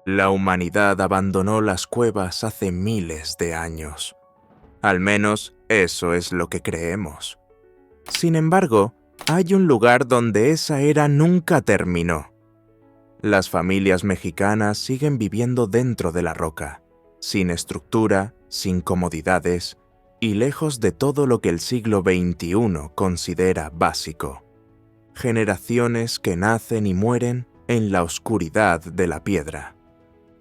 La humanidad abandonó las cuevas hace miles de años. Al menos eso es lo que creemos. Sin embargo, hay un lugar donde esa era nunca terminó. Las familias mexicanas siguen viviendo dentro de la roca, sin estructura, sin comodidades y lejos de todo lo que el siglo XXI considera básico. Generaciones que nacen y mueren en la oscuridad de la piedra.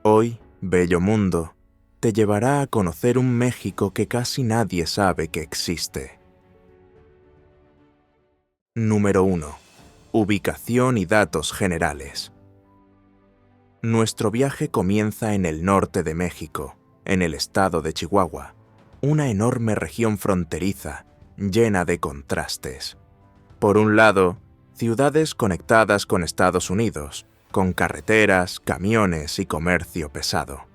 Hoy, Bello Mundo, te llevará a conocer un México que casi nadie sabe que existe. Número 1. Ubicación y datos generales. Nuestro viaje comienza en el norte de México, en el estado de Chihuahua, una enorme región fronteriza, llena de contrastes. Por un lado, ciudades conectadas con Estados Unidos, con carreteras, camiones y comercio pesado.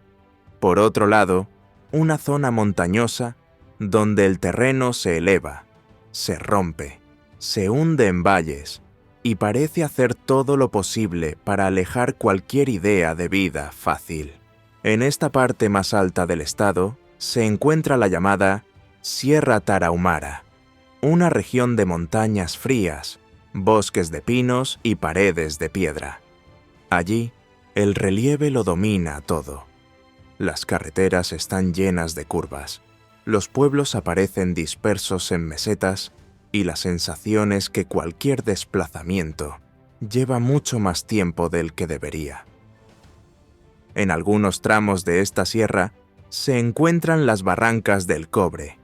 Por otro lado, una zona montañosa donde el terreno se eleva, se rompe, se hunde en valles y parece hacer todo lo posible para alejar cualquier idea de vida fácil. En esta parte más alta del estado se encuentra la llamada Sierra Tarahumara, una región de montañas frías, bosques de pinos y paredes de piedra. Allí, el relieve lo domina todo. Las carreteras están llenas de curvas, los pueblos aparecen dispersos en mesetas y la sensación es que cualquier desplazamiento lleva mucho más tiempo del que debería. En algunos tramos de esta sierra se encuentran las Barrancas del Cobre,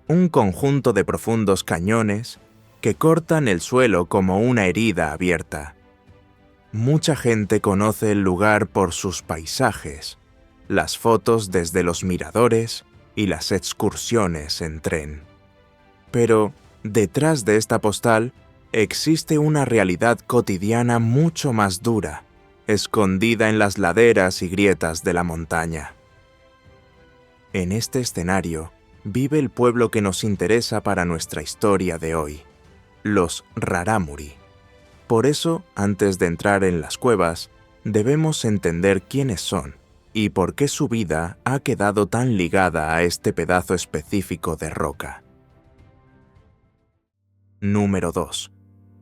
un conjunto de profundos cañones que cortan el suelo como una herida abierta. Mucha gente conoce el lugar por sus paisajes, las fotos desde los miradores y las excursiones en tren. Pero detrás de esta postal existe una realidad cotidiana mucho más dura, escondida en las laderas y grietas de la montaña. En este escenario vive el pueblo que nos interesa para nuestra historia de hoy, los Rarámuri. Por eso, antes de entrar en las cuevas, debemos entender quiénes son y por qué su vida ha quedado tan ligada a este pedazo específico de roca. Número 2.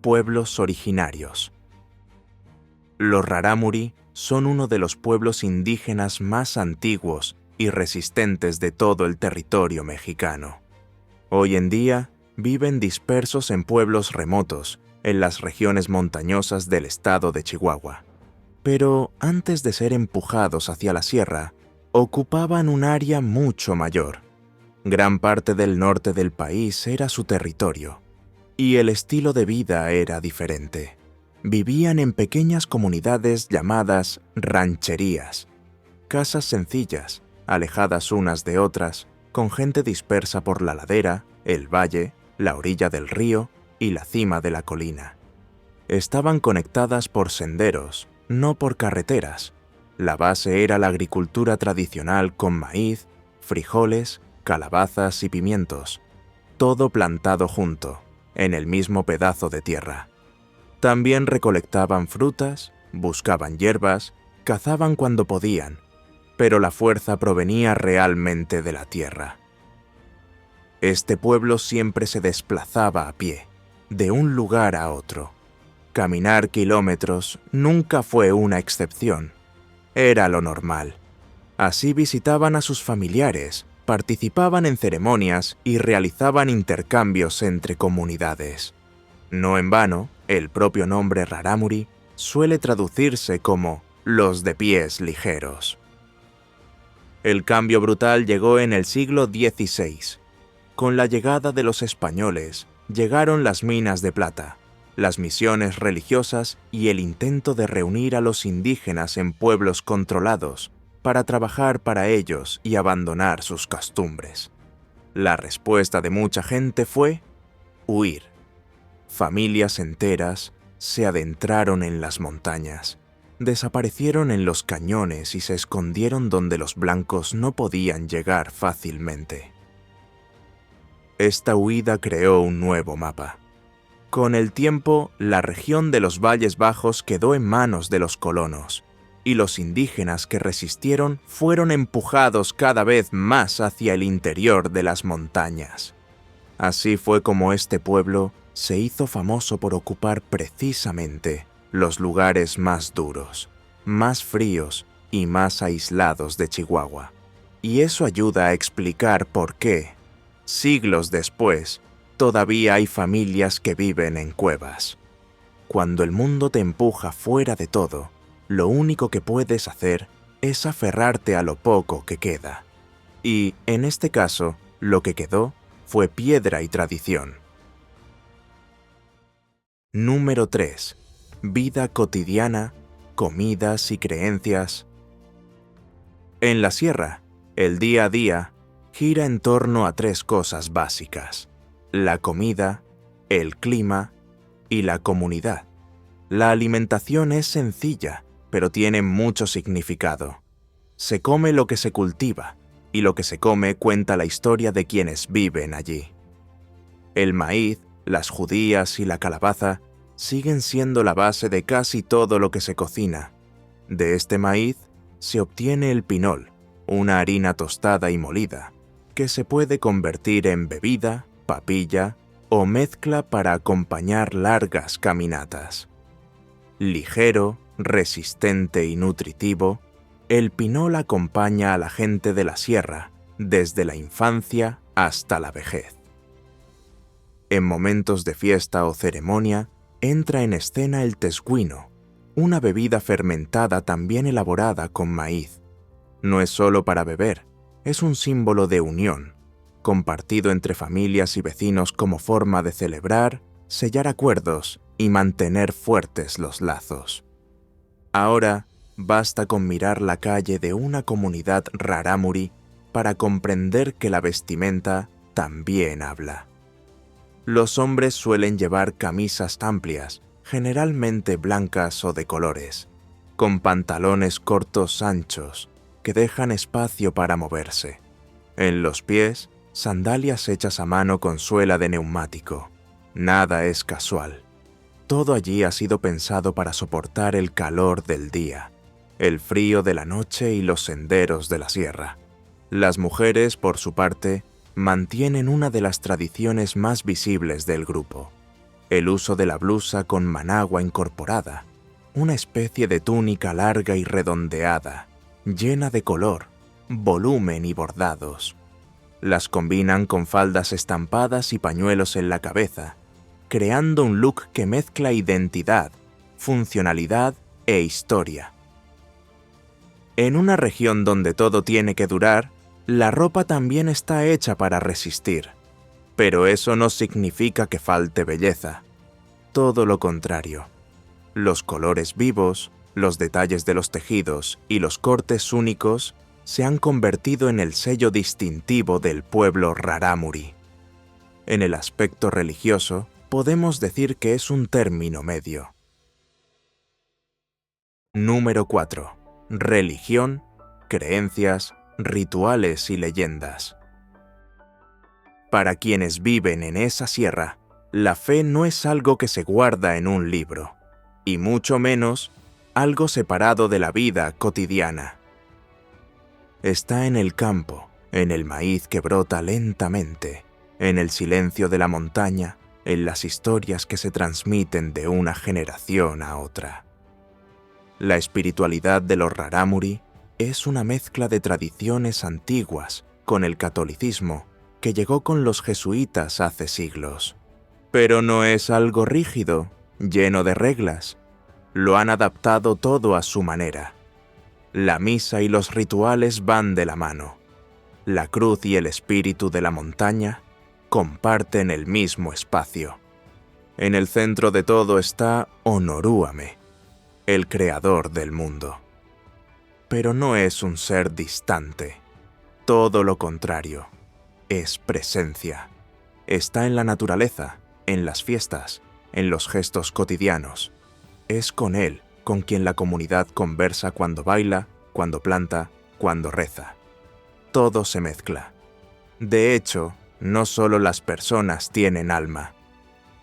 Pueblos originarios. Los Rarámuri son uno de los pueblos indígenas más antiguos y resistentes de todo el territorio mexicano. Hoy en día, viven dispersos en pueblos remotos, en las regiones montañosas del estado de Chihuahua. Pero antes de ser empujados hacia la sierra, ocupaban un área mucho mayor. Gran parte del norte del país era su territorio, y el estilo de vida era diferente. Vivían en pequeñas comunidades llamadas rancherías, casas sencillas, alejadas unas de otras, con gente dispersa por la ladera, el valle, la orilla del río y la cima de la colina. Estaban conectadas por senderos, no por carreteras. La base era la agricultura tradicional con maíz, frijoles, calabazas y pimientos, todo plantado junto, en el mismo pedazo de tierra. También recolectaban frutas, buscaban hierbas, cazaban cuando podían, pero la fuerza provenía realmente de la tierra. Este pueblo siempre se desplazaba a pie, de un lugar a otro. Caminar kilómetros nunca fue una excepción. Era lo normal. Así visitaban a sus familiares, participaban en ceremonias y realizaban intercambios entre comunidades. No en vano, el propio nombre Rarámuri suele traducirse como los de pies ligeros. El cambio brutal llegó en el siglo XVI. Con la llegada de los españoles, llegaron las minas de plata, las misiones religiosas y el intento de reunir a los indígenas en pueblos controlados para trabajar para ellos y abandonar sus costumbres. La respuesta de mucha gente fue huir. Familias enteras se adentraron en las montañas, desaparecieron en los cañones y se escondieron donde los blancos no podían llegar fácilmente. Esta huida creó un nuevo mapa. Con el tiempo, la región de los Valles Bajos quedó en manos de los colonos, y los indígenas que resistieron fueron empujados cada vez más hacia el interior de las montañas. Así fue como este pueblo se hizo famoso por ocupar precisamente los lugares más duros, más fríos y más aislados de Chihuahua. Y eso ayuda a explicar por qué, siglos después, todavía hay familias que viven en cuevas. Cuando el mundo te empuja fuera de todo, lo único que puedes hacer es aferrarte a lo poco que queda. Y, en este caso, lo que quedó fue piedra y tradición. Número 3. Vida cotidiana, comidas y creencias. En la sierra, el día a día gira en torno a 3 cosas básicas: la comida, el clima y la comunidad. La alimentación es sencilla, pero tiene mucho significado. Se come lo que se cultiva, y lo que se come cuenta la historia de quienes viven allí. El maíz, las judías y la calabaza siguen siendo la base de casi todo lo que se cocina. De este maíz se obtiene el pinol, una harina tostada y molida, que se puede convertir en bebida, papilla o mezcla para acompañar largas caminatas. Ligero, resistente y nutritivo, el pinol acompaña a la gente de la sierra desde la infancia hasta la vejez. En momentos de fiesta o ceremonia, entra en escena el tesguino, una bebida fermentada también elaborada con maíz. No es solo para beber, es un símbolo de unión, compartido entre familias y vecinos como forma de celebrar, sellar acuerdos y mantener fuertes los lazos. Ahora, basta con mirar la calle de una comunidad rarámuri para comprender que la vestimenta también habla. Los hombres suelen llevar camisas amplias, generalmente blancas o de colores, con pantalones cortos anchos que dejan espacio para moverse. En los pies, sandalias hechas a mano con suela de neumático. Nada es casual. Todo allí ha sido pensado para soportar el calor del día, el frío de la noche y los senderos de la sierra. Las mujeres, por su parte, mantienen una de las tradiciones más visibles del grupo: el uso de la blusa con managua incorporada, una especie de túnica larga y redondeada, llena de color, volumen y bordados. Las combinan con faldas estampadas y pañuelos en la cabeza, creando un look que mezcla identidad, funcionalidad e historia. En una región donde todo tiene que durar, la ropa también está hecha para resistir. Pero eso no significa que falte belleza. Todo lo contrario. Los colores vivos, los detalles de los tejidos y los cortes únicos se han convertido en el sello distintivo del pueblo rarámuri. En el aspecto religioso, podemos decir que es un término medio. Número 4. Religión, creencias, rituales y leyendas. Para quienes viven en esa sierra, la fe no es algo que se guarda en un libro, y mucho menos algo separado de la vida cotidiana. Está en el campo, en el maíz que brota lentamente, en el silencio de la montaña, en las historias que se transmiten de una generación a otra. La espiritualidad de los rarámuri es una mezcla de tradiciones antiguas con el catolicismo que llegó con los jesuitas hace siglos. Pero no es algo rígido, lleno de reglas. Lo han adaptado todo a su manera. La misa y los rituales van de la mano. La cruz y el espíritu de la montaña comparten el mismo espacio. En el centro de todo está Onorúame, el creador del mundo. Pero no es un ser distante. Todo lo contrario. Es presencia. Está en la naturaleza, en las fiestas, en los gestos cotidianos. Es con él con quien la comunidad conversa cuando baila, cuando planta, cuando reza. Todo se mezcla. De hecho, no solo las personas tienen alma.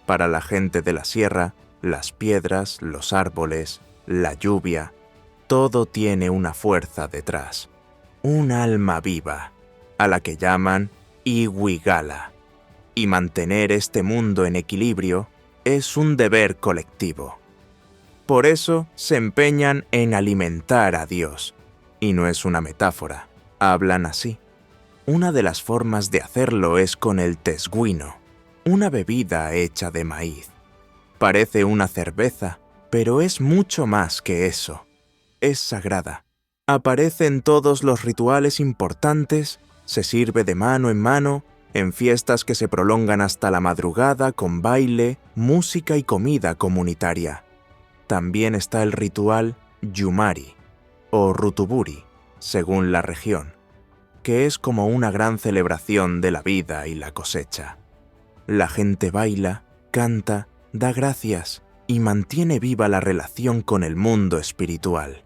Para la gente de la sierra, las piedras, los árboles, la lluvia, todo tiene una fuerza detrás, un alma viva, a la que llaman Iwigala. Y mantener este mundo en equilibrio es un deber colectivo. Por eso se empeñan en alimentar a Dios. Y no es una metáfora, hablan así. Una de las formas de hacerlo es con el tesguino, una bebida hecha de maíz. Parece una cerveza, pero es mucho más que eso. Es sagrada. Aparece en todos los rituales importantes, se sirve de mano en fiestas que se prolongan hasta la madrugada con baile, música y comida comunitaria. También está el ritual Yumari o Rutuburi, según la región, que es como una gran celebración de la vida y la cosecha. La gente baila, canta, da gracias y mantiene viva la relación con el mundo espiritual.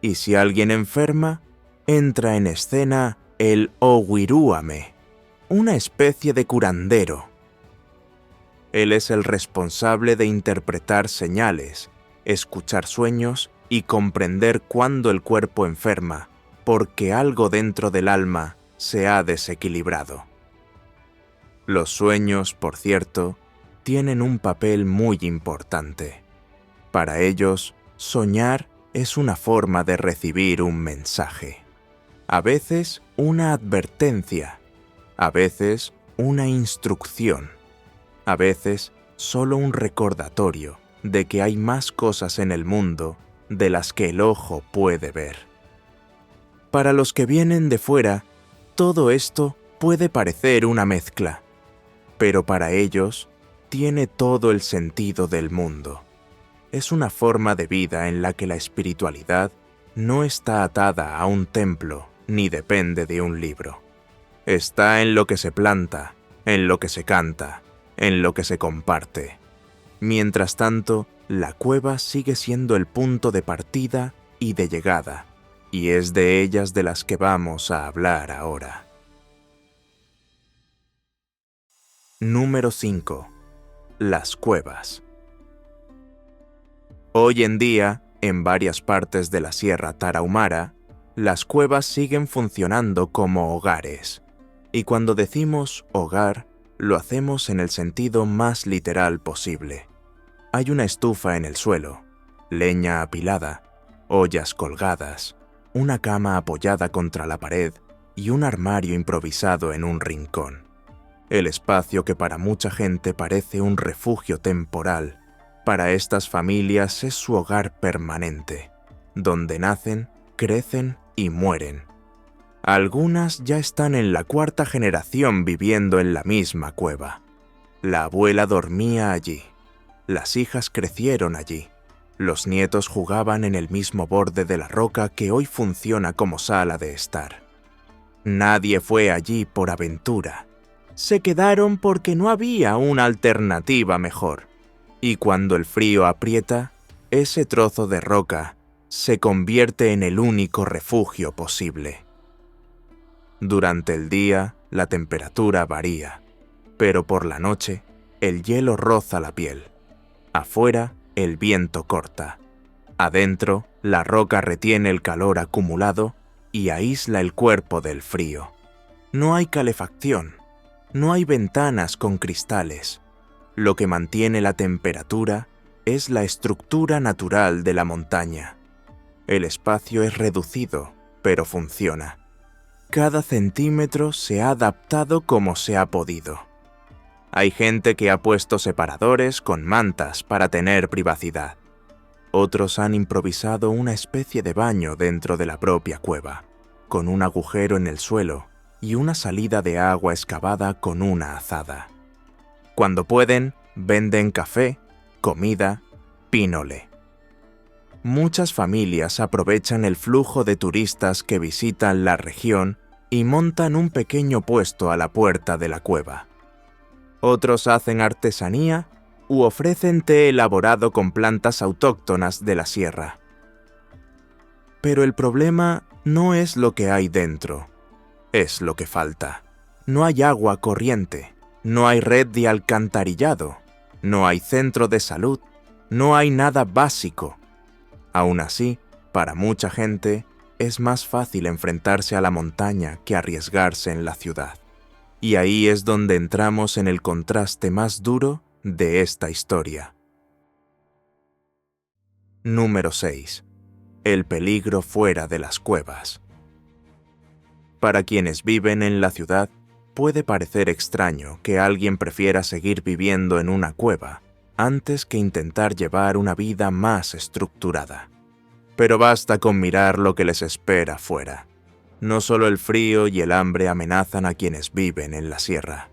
Y si alguien enferma, entra en escena el Owiruame, una especie de curandero. Él es el responsable de interpretar señales, escuchar sueños y comprender cuándo el cuerpo enferma, porque algo dentro del alma se ha desequilibrado. Los sueños, por cierto, tienen un papel muy importante. Para ellos, soñar es una forma de recibir un mensaje. A veces una advertencia, a veces una instrucción, a veces solo un recordatorio de que hay más cosas en el mundo de las que el ojo puede ver. Para los que vienen de fuera, todo esto puede parecer una mezcla, pero para ellos tiene todo el sentido del mundo. Es una forma de vida en la que la espiritualidad no está atada a un templo ni depende de un libro. Está en lo que se planta, en lo que se canta, en lo que se comparte. Mientras tanto, la cueva sigue siendo el punto de partida y de llegada, y es de ellas de las que vamos a hablar ahora. Número 5. Las cuevas. Hoy en día, en varias partes de la Sierra Tarahumara, las cuevas siguen funcionando como hogares. Y cuando decimos hogar, lo hacemos en el sentido más literal posible. Hay una estufa en el suelo, leña apilada, ollas colgadas, una cama apoyada contra la pared y un armario improvisado en un rincón. El espacio que para mucha gente parece un refugio temporal, para estas familias es su hogar permanente, donde nacen, crecen y mueren. Algunas ya están en la 4ª generación viviendo en la misma cueva. La abuela dormía allí, las hijas crecieron allí, los nietos jugaban en el mismo borde de la roca que hoy funciona como sala de estar. Nadie fue allí por aventura. Se quedaron porque no había una alternativa mejor. Y cuando el frío aprieta, ese trozo de roca se convierte en el único refugio posible. Durante el día, la temperatura varía, pero por la noche, el hielo roza la piel. Afuera, el viento corta. Adentro, la roca retiene el calor acumulado y aísla el cuerpo del frío. No hay calefacción, no hay ventanas con cristales. Lo que mantiene la temperatura es la estructura natural de la montaña. El espacio es reducido, pero funciona. Cada centímetro se ha adaptado como se ha podido. Hay gente que ha puesto separadores con mantas para tener privacidad. Otros han improvisado una especie de baño dentro de la propia cueva, con un agujero en el suelo y una salida de agua excavada con una azada. Cuando pueden, venden café, comida, pínole. Muchas familias aprovechan el flujo de turistas que visitan la región y montan un pequeño puesto a la puerta de la cueva. Otros hacen artesanía u ofrecen té elaborado con plantas autóctonas de la sierra. Pero el problema no es lo que hay dentro, es lo que falta. No hay agua corriente, no hay red de alcantarillado, no hay centro de salud, no hay nada básico. Aún así, Para mucha gente, es más fácil enfrentarse a la montaña que arriesgarse en la ciudad. Y ahí es donde entramos en el contraste más duro de esta historia. Número 6. El peligro fuera de las cuevas. Para quienes viven en la ciudad, puede parecer extraño que alguien prefiera seguir viviendo en una cueva antes que intentar llevar una vida más estructurada. Pero basta con mirar lo que les espera fuera. No solo el frío y el hambre amenazan a quienes viven en la sierra.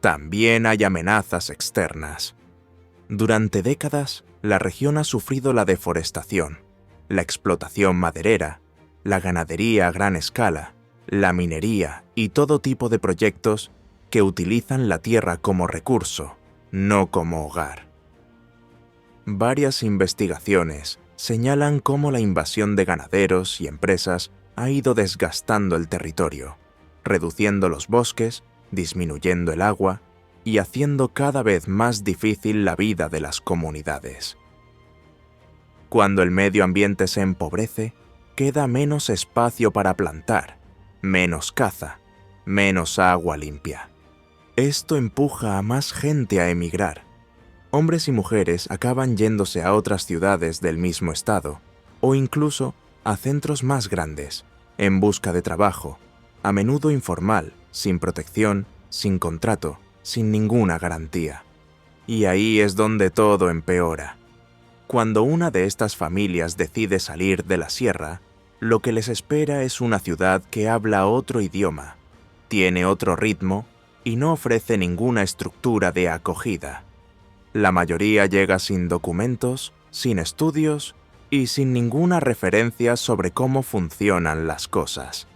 También hay amenazas externas. Durante décadas, la región ha sufrido la deforestación, la explotación maderera, la ganadería a gran escala, la minería y todo tipo de proyectos que utilizan la tierra como recurso, no como hogar. Varias investigaciones señalan cómo la invasión de ganaderos y empresas ha ido desgastando el territorio, reduciendo los bosques, disminuyendo el agua y haciendo cada vez más difícil la vida de las comunidades. Cuando el medio ambiente se empobrece, queda menos espacio para plantar, menos caza, menos agua limpia. Esto empuja a más gente a emigrar. Hombres y mujeres acaban yéndose a otras ciudades del mismo estado, o incluso a centros más grandes, en busca de trabajo, a menudo informal, sin protección, sin contrato, sin ninguna garantía. Y ahí es donde todo empeora. Cuando una de estas familias decide salir de la sierra, lo que les espera es una ciudad que habla otro idioma, tiene otro ritmo y no ofrece ninguna estructura de acogida. La mayoría llega sin documentos, sin estudios y sin ninguna referencia sobre cómo funcionan las cosas.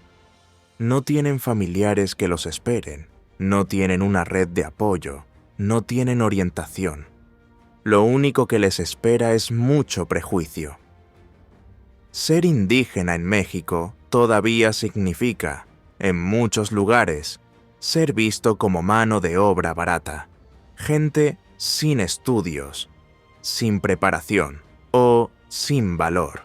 No tienen familiares que los esperen, no tienen una red de apoyo, no tienen orientación. Lo único que les espera es mucho prejuicio. Ser indígena en México todavía significa, en muchos lugares, ser visto como mano de obra barata, gente sin estudios, sin preparación o sin valor.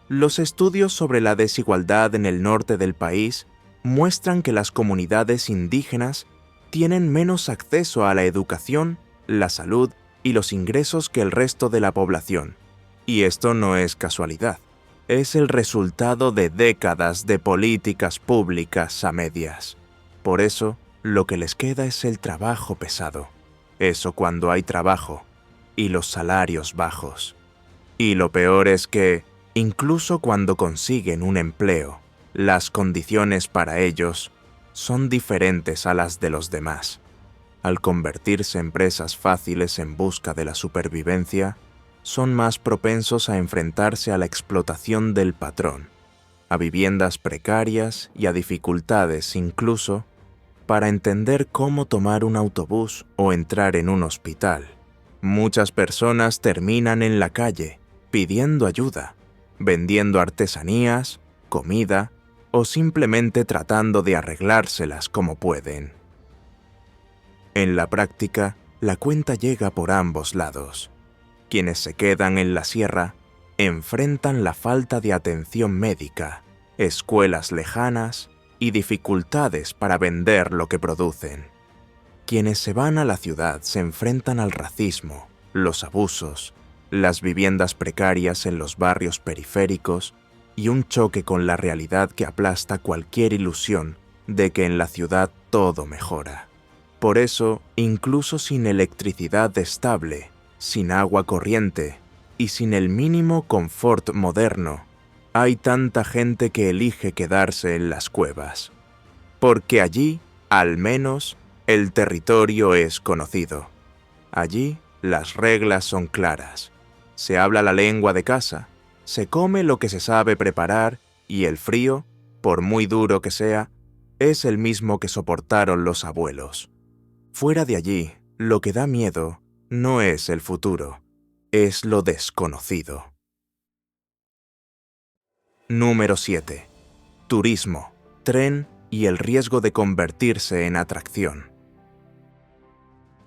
Los estudios sobre la desigualdad en el norte del país muestran que las comunidades indígenas tienen menos acceso a la educación, la salud y los ingresos que el resto de la población. Y esto no es casualidad. Es el resultado de décadas de políticas públicas a medias. Por eso, lo que les queda es el trabajo pesado. Eso cuando hay trabajo, y los salarios bajos. Y lo peor es que, incluso cuando consiguen un empleo, las condiciones para ellos son diferentes a las de los demás. Al convertirse en presas fáciles en busca de la supervivencia, son más propensos a enfrentarse a la explotación del patrón, a viviendas precarias y a dificultades incluso para entender cómo tomar un autobús o entrar en un hospital. Muchas personas terminan en la calle, pidiendo ayuda, vendiendo artesanías, comida o simplemente tratando de arreglárselas como pueden. En la práctica, la cuenta llega por ambos lados. Quienes se quedan en la sierra enfrentan la falta de atención médica, escuelas lejanas y dificultades para vender lo que producen. Quienes se van a la ciudad se enfrentan al racismo, los abusos, las viviendas precarias en los barrios periféricos y un choque con la realidad que aplasta cualquier ilusión de que en la ciudad todo mejora. Por eso, incluso sin electricidad estable, sin agua corriente y sin el mínimo confort moderno, hay tanta gente que elige quedarse en las cuevas. Porque allí, al menos, el territorio es conocido. Allí, las reglas son claras. Se habla la lengua de casa, se come lo que se sabe preparar y el frío, por muy duro que sea, es el mismo que soportaron los abuelos. Fuera de allí, lo que da miedo no es el futuro, es lo desconocido. Número 7. Turismo, tren y el riesgo de convertirse en atracción.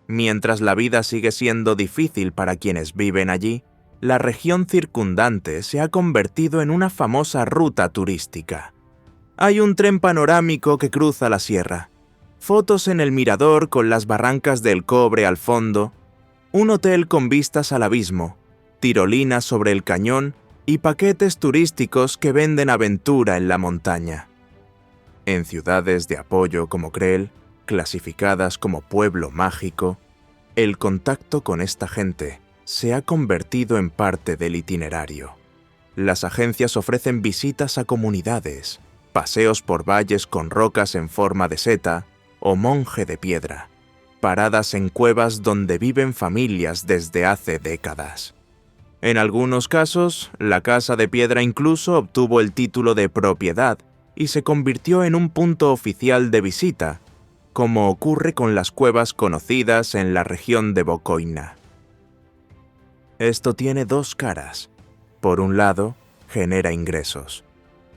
Mientras la vida sigue siendo difícil para quienes viven allí, la región circundante se ha convertido en una famosa ruta turística. Hay un tren panorámico que cruza la sierra, fotos en el mirador con las barrancas del Cobre al fondo, un hotel con vistas al abismo, tirolinas sobre el cañón y paquetes turísticos que venden aventura en la montaña. En ciudades de apoyo como Creel, clasificadas como pueblo mágico, el contacto con esta gente se ha convertido en parte del itinerario. Las agencias ofrecen visitas a comunidades, paseos por valles con rocas en forma de seta o monje de piedra, paradas en cuevas donde viven familias desde hace décadas. En algunos casos, la casa de piedra incluso obtuvo el título de propiedad y se convirtió en un punto oficial de visita, como ocurre con las cuevas conocidas en la región de Bocoina. Esto tiene dos caras. Por un lado, genera ingresos.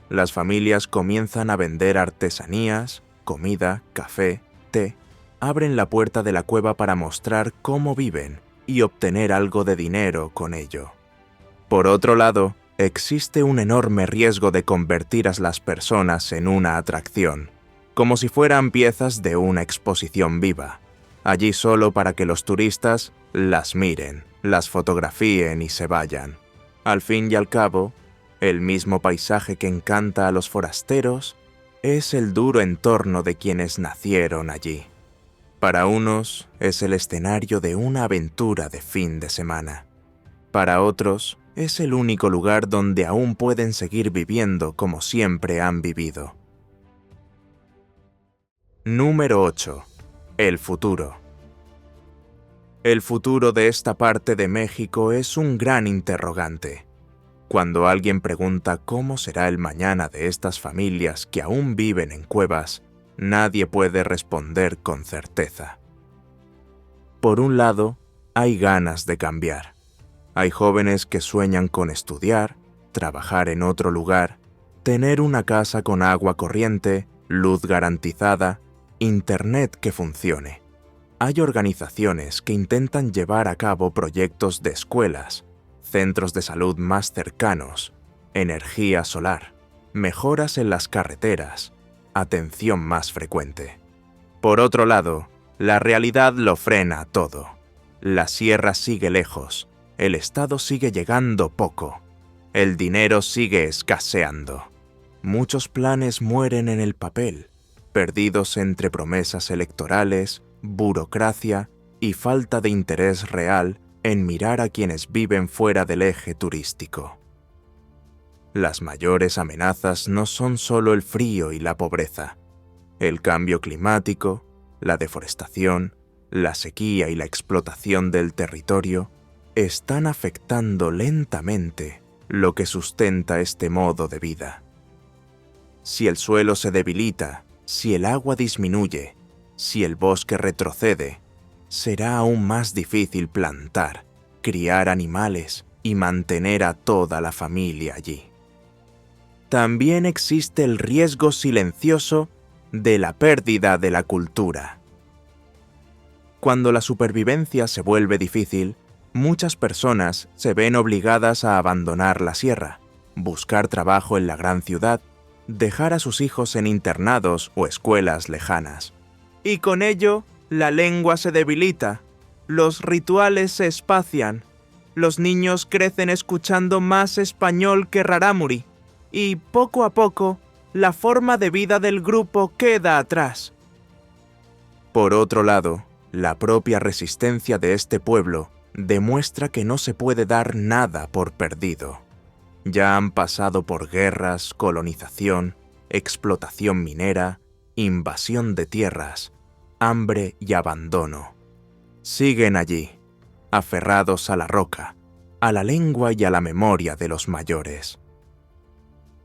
Las familias comienzan a vender artesanías, comida, café, té, abren la puerta de la cueva para mostrar cómo viven y obtener algo de dinero con ello. Por otro lado, existe un enorme riesgo de convertir a las personas en una atracción, como si fueran piezas de una exposición viva, allí solo para que los turistas las miren, las fotografíen y se vayan. Al fin y al cabo, el mismo paisaje que encanta a los forasteros es el duro entorno de quienes nacieron allí. Para unos es el escenario de una aventura de fin de semana. Para otros es el único lugar donde aún pueden seguir viviendo como siempre han vivido. Número 8. El futuro. El futuro de esta parte de México es un gran interrogante. Cuando alguien pregunta cómo será el mañana de estas familias que aún viven en cuevas, nadie puede responder con certeza. Por un lado, hay ganas de cambiar. Hay jóvenes que sueñan con estudiar, trabajar en otro lugar, tener una casa con agua corriente, luz garantizada, internet que funcione. Hay organizaciones que intentan llevar a cabo proyectos de escuelas, centros de salud más cercanos, energía solar, mejoras en las carreteras, atención más frecuente. Por otro lado, la realidad lo frena todo. La sierra sigue lejos, el Estado sigue llegando poco, el dinero sigue escaseando. Muchos planes mueren en el papel, perdidos entre promesas electorales, burocracia y falta de interés real en mirar a quienes viven fuera del eje turístico. Las mayores amenazas no son solo el frío y la pobreza. El cambio climático, la deforestación, la sequía y la explotación del territorio están afectando lentamente lo que sustenta este modo de vida. Si el suelo se debilita, si el agua disminuye, si el bosque retrocede, será aún más difícil plantar, criar animales y mantener a toda la familia allí. También existe el riesgo silencioso de la pérdida de la cultura. Cuando la supervivencia se vuelve difícil, muchas personas se ven obligadas a abandonar la sierra, buscar trabajo en la gran ciudad, dejar a sus hijos en internados o escuelas lejanas. Y con ello, la lengua se debilita, los rituales se espacian, los niños crecen escuchando más español que rarámuri, y poco a poco, la forma de vida del grupo queda atrás. Por otro lado, la propia resistencia de este pueblo demuestra que no se puede dar nada por perdido. Ya han pasado por guerras, colonización, explotación minera, invasión de tierras, hambre y abandono. Siguen allí, aferrados a la roca, a la lengua y a la memoria de los mayores.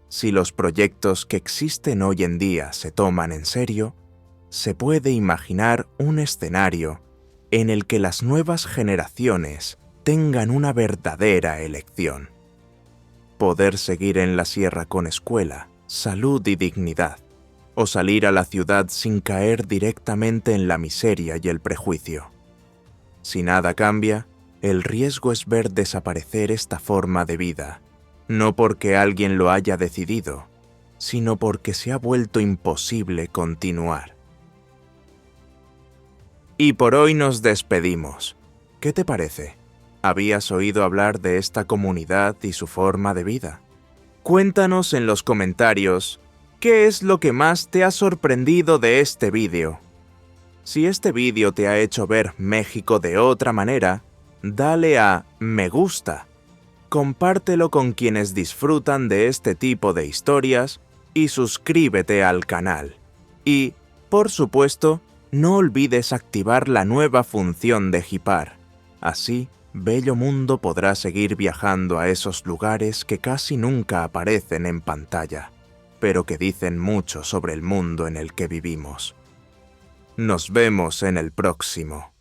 Si los proyectos que existen hoy en día se toman en serio, se puede imaginar un escenario en el que las nuevas generaciones tengan una verdadera elección. Poder seguir en la sierra con escuela, salud y dignidad, o salir a la ciudad sin caer directamente en la miseria y el prejuicio. Si nada cambia, el riesgo es ver desaparecer esta forma de vida, no porque alguien lo haya decidido, sino porque se ha vuelto imposible continuar. Y por hoy nos despedimos. ¿Qué te parece? ¿Habías oído hablar de esta comunidad y su forma de vida? Cuéntanos en los comentarios qué es lo que más te ha sorprendido de este vídeo. Si este vídeo te ha hecho ver México de otra manera, dale a me gusta, compártelo con quienes disfrutan de este tipo de historias y suscríbete al canal. Y, por supuesto, no olvides activar la nueva función de Hipar. Así, Bello Mundo podrá seguir viajando a esos lugares que casi nunca aparecen en pantalla, pero que dicen mucho sobre el mundo en el que vivimos. Nos vemos en el próximo.